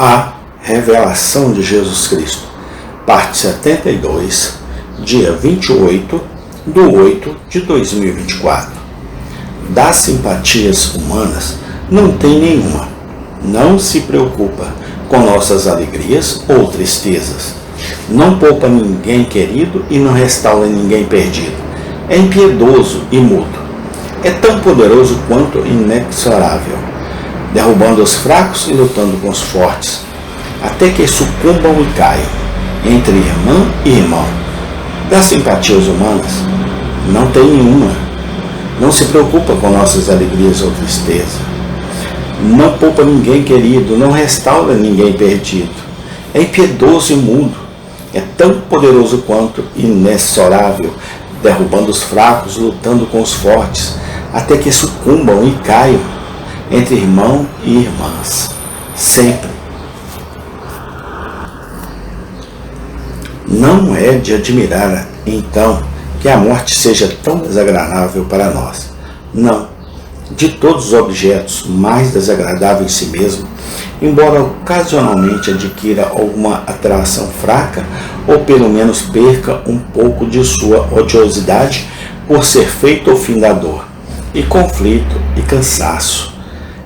A Revelação de Jesus Cristo, parte 72, dia 28/8/2024. Das simpatias humanas não tem nenhuma. Não se preocupa com nossas alegrias ou tristezas. Não poupa ninguém querido e não restaura ninguém perdido. É impiedoso e mudo. É tão poderoso quanto inexorável, derrubando os fracos e lutando com os fortes, até que sucumbam e caiam, entre irmã e irmão. Das simpatias humanas, não tem nenhuma. Não se preocupa com nossas alegrias ou tristeza. Não poupa ninguém querido, não restaura ninguém perdido. É impiedoso e mudo. É tão poderoso quanto inexorável, derrubando os fracos, lutando com os fortes, até que sucumbam e caiam, entre irmão e irmãs, sempre. Não é de admirar, então, que a morte seja tão desagradável para nós. Não. De todos os objetos, mais desagradável em si mesmo, embora ocasionalmente adquira alguma atração fraca, ou pelo menos perca um pouco de sua odiosidade por ser feito ao fim da dor, e conflito e cansaço.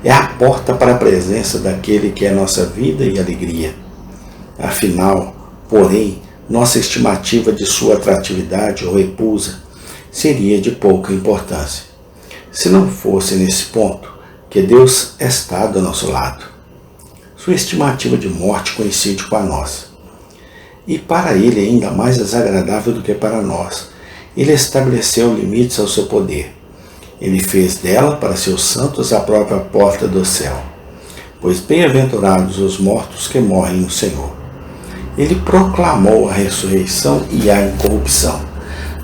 É a porta para a presença daquele que é nossa vida e alegria. Afinal, porém, nossa estimativa de sua atratividade ou repulsa seria de pouca importância, se não fosse nesse ponto que Deus está do nosso lado. Sua estimativa de morte coincide com a nossa, e para ele é ainda mais desagradável do que para nós. Ele estabeleceu limites ao seu poder. Ele fez dela para seus santos a própria porta do céu, pois bem-aventurados os mortos que morrem no Senhor. Ele proclamou a ressurreição e a incorrupção,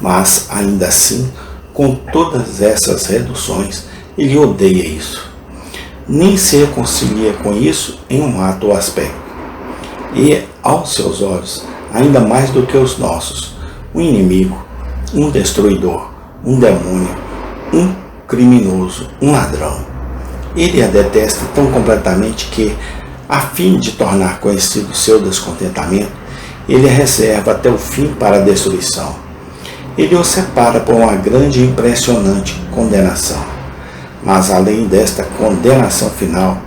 mas ainda assim, com todas essas reduções, ele odeia isso. Nem se reconcilia com isso em um ato ou aspecto. E, aos seus olhos, ainda mais do que os nossos, um inimigo, um destruidor, um demônio, um criminoso, um ladrão. Ele a detesta tão completamente que, a fim de tornar conhecido seu descontentamento, ele a reserva até o fim para a destruição. Ele o separa por uma grande e impressionante condenação. Mas além desta condenação final,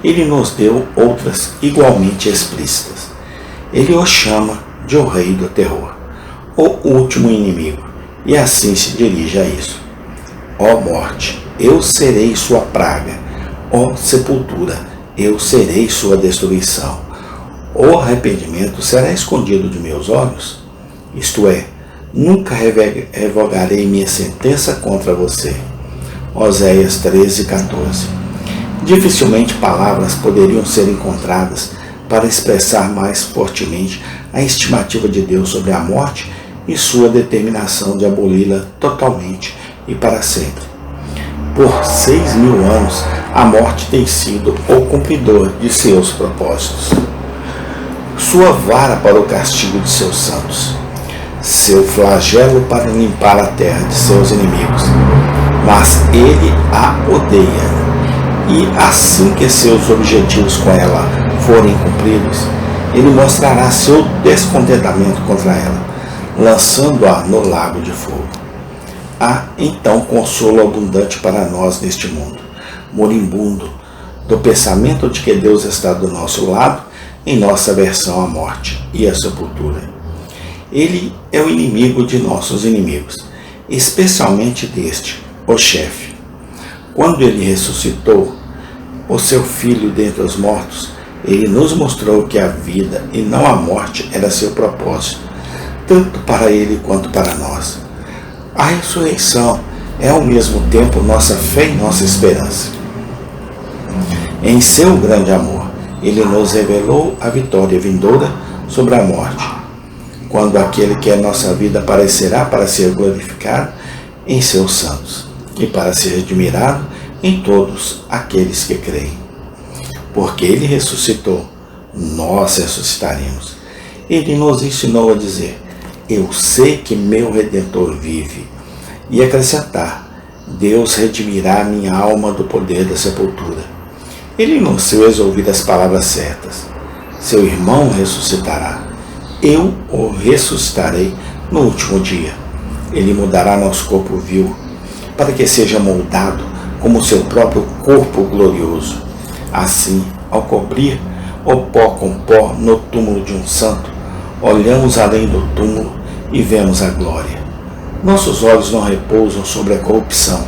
ele nos deu outras igualmente explícitas. Ele o chama de o rei do terror, o último inimigo, e assim se dirige a isso. Ó morte, eu serei sua praga. Ó sepultura, eu serei sua destruição. O arrependimento será escondido de meus olhos? Isto é, nunca revogarei minha sentença contra você. Oséias 13:14. Dificilmente palavras poderiam ser encontradas para expressar mais fortemente a estimativa de Deus sobre a morte e sua determinação de aboli-la totalmente e para sempre. Por 6.000 anos, a morte tem sido o cumpridor de seus propósitos, sua vara para o castigo de seus santos, seu flagelo para limpar a terra de seus inimigos. Mas ele a odeia, e assim que seus objetivos com ela forem cumpridos, ele mostrará seu descontentamento contra ela, lançando-a no lago de fogo. Há então consolo abundante para nós neste mundo, moribundo, do pensamento de que Deus está do nosso lado em nossa aversão à morte e à sepultura. Ele é o inimigo de nossos inimigos, especialmente deste, o chefe. Quando ele ressuscitou o seu filho dentre os mortos, ele nos mostrou que a vida e não a morte era seu propósito, tanto para ele quanto para nós. A ressurreição é ao mesmo tempo nossa fé e nossa esperança. Em seu grande amor, ele nos revelou a vitória vindoura sobre a morte, quando aquele que é nossa vida aparecerá para ser glorificado em seus santos e para ser admirado em todos aqueles que creem. Porque ele ressuscitou, nós ressuscitaremos. Ele nos ensinou a dizer: eu sei que meu Redentor vive, e acrescentar: Deus redimirá minha alma do poder da sepultura. Ele nos fez ouvir as palavras certas. seu irmão ressuscitará. Eu o ressuscitarei no último dia. Ele mudará nosso corpo vil, para que seja moldado como seu próprio corpo glorioso. Assim, ao cobrir o pó com pó no túmulo de um santo, olhamos além do túmulo e vemos a glória. Nossos olhos não repousam sobre a corrupção,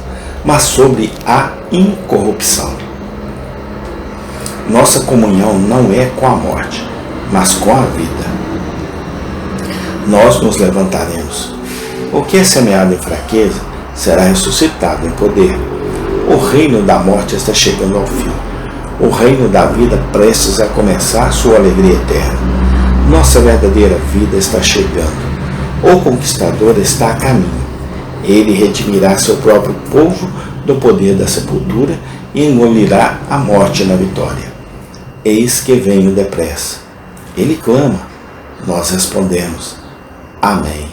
mas sobre a incorrupção. Nossa comunhão não é com a morte, mas com a vida. Nós nos levantaremos. O que é semeado em fraqueza será ressuscitado em poder. O reino da morte está chegando ao fim. O reino da vida prestes a começar sua alegria eterna. Nossa verdadeira vida está chegando. O conquistador está a caminho. Ele redimirá seu próprio povo do poder da sepultura e engolirá a morte na vitória. Eis que venho depressa. Ele clama. Nós respondemos. Amém.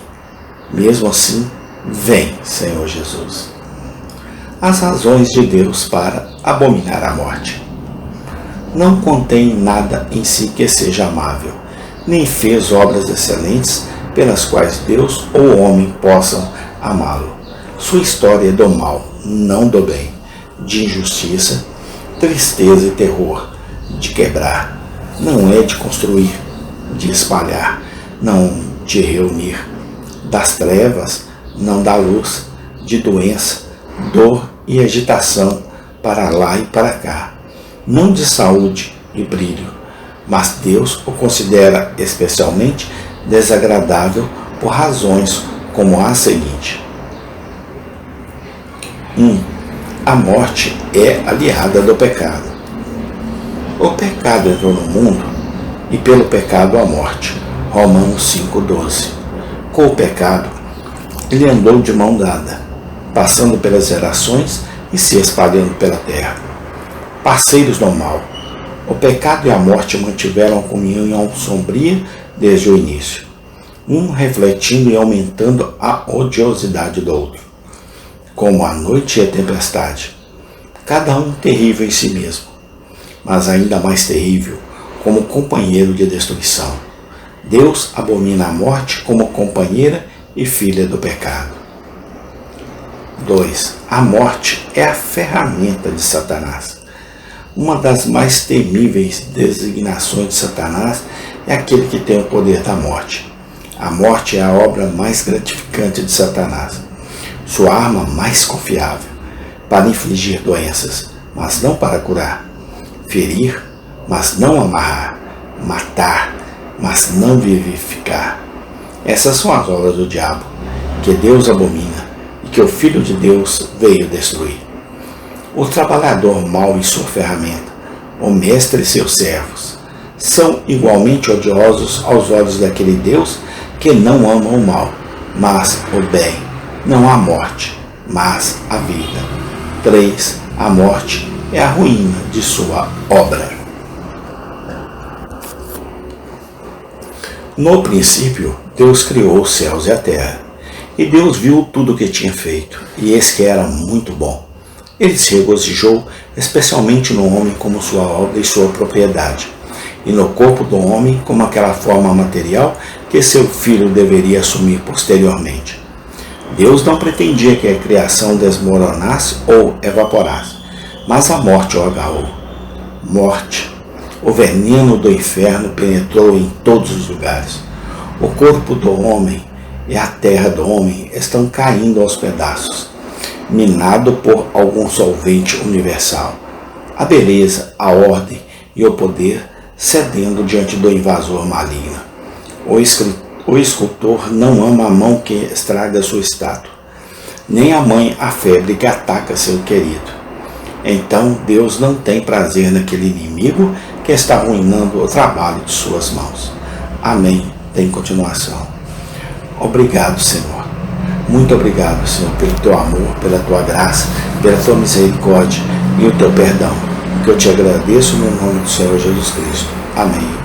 Mesmo assim, vem, Senhor Jesus. As razões de Deus para abominar a morte. Não contém nada em si que seja amável, nem fez obras excelentes pelas quais Deus ou o homem possam amá-lo. Sua história é do mal, não do bem, de injustiça, tristeza e terror, de quebrar. Não é de construir, de espalhar, não de reunir. Das trevas, não da luz, de doença, dor e agitação, para lá e para cá. Não de saúde e brilho, mas Deus o considera especialmente desagradável por razões como a seguinte. 1. A morte é aliada do pecado. O pecado entrou no mundo e pelo pecado a morte. Romanos 5,12. Com o pecado, ele andou de mão dada, passando pelas gerações e se espalhando pela terra. Parceiros do mal, o pecado e a morte mantiveram a comunhão sombria desde o início, um refletindo e aumentando a odiosidade do outro, como a noite e a tempestade, cada um terrível em si mesmo, mas ainda mais terrível como companheiro de destruição. Deus abomina a morte como companheira e filha do pecado. 2. A morte é a ferramenta de Satanás. Uma das mais temíveis designações de Satanás é aquele que tem o poder da morte. A morte é a obra mais gratificante de Satanás, sua arma mais confiável, para infligir doenças, mas não para curar, ferir, mas não amarrar, matar, mas não vivificar. Essas são as obras do diabo, que Deus abomina e que o Filho de Deus veio destruir. O trabalhador mau e sua ferramenta, o mestre e seus servos, são igualmente odiosos aos olhos daquele Deus que não ama o mal, mas o bem, não a morte, mas a vida. 3. A morte é a ruína de sua obra. No princípio, Deus criou os céus e a terra, e Deus viu tudo o que tinha feito, e eis que era muito bom. Ele se regozijou especialmente no homem como sua obra e sua propriedade, e no corpo do homem como aquela forma material que seu filho deveria assumir posteriormente. Deus não pretendia que a criação desmoronasse ou evaporasse, mas a morte o agarrou. Morte. O veneno do inferno penetrou em todos os lugares. O corpo do homem e a terra do homem estão caindo aos pedaços, minado por algum solvente universal. A beleza, a ordem e o poder cedendo diante do invasor maligno. O escultor não ama a mão que estraga sua estátua, nem a mãe a febre que ataca seu querido. Então Deus não tem prazer naquele inimigo que está arruinando o trabalho de suas mãos. Amém. Tem continuação. Obrigado, Senhor. Muito obrigado, Senhor, pelo teu amor, pela tua graça, pela tua misericórdia e o teu perdão. Que eu te agradeço no nome do Senhor Jesus Cristo. Amém.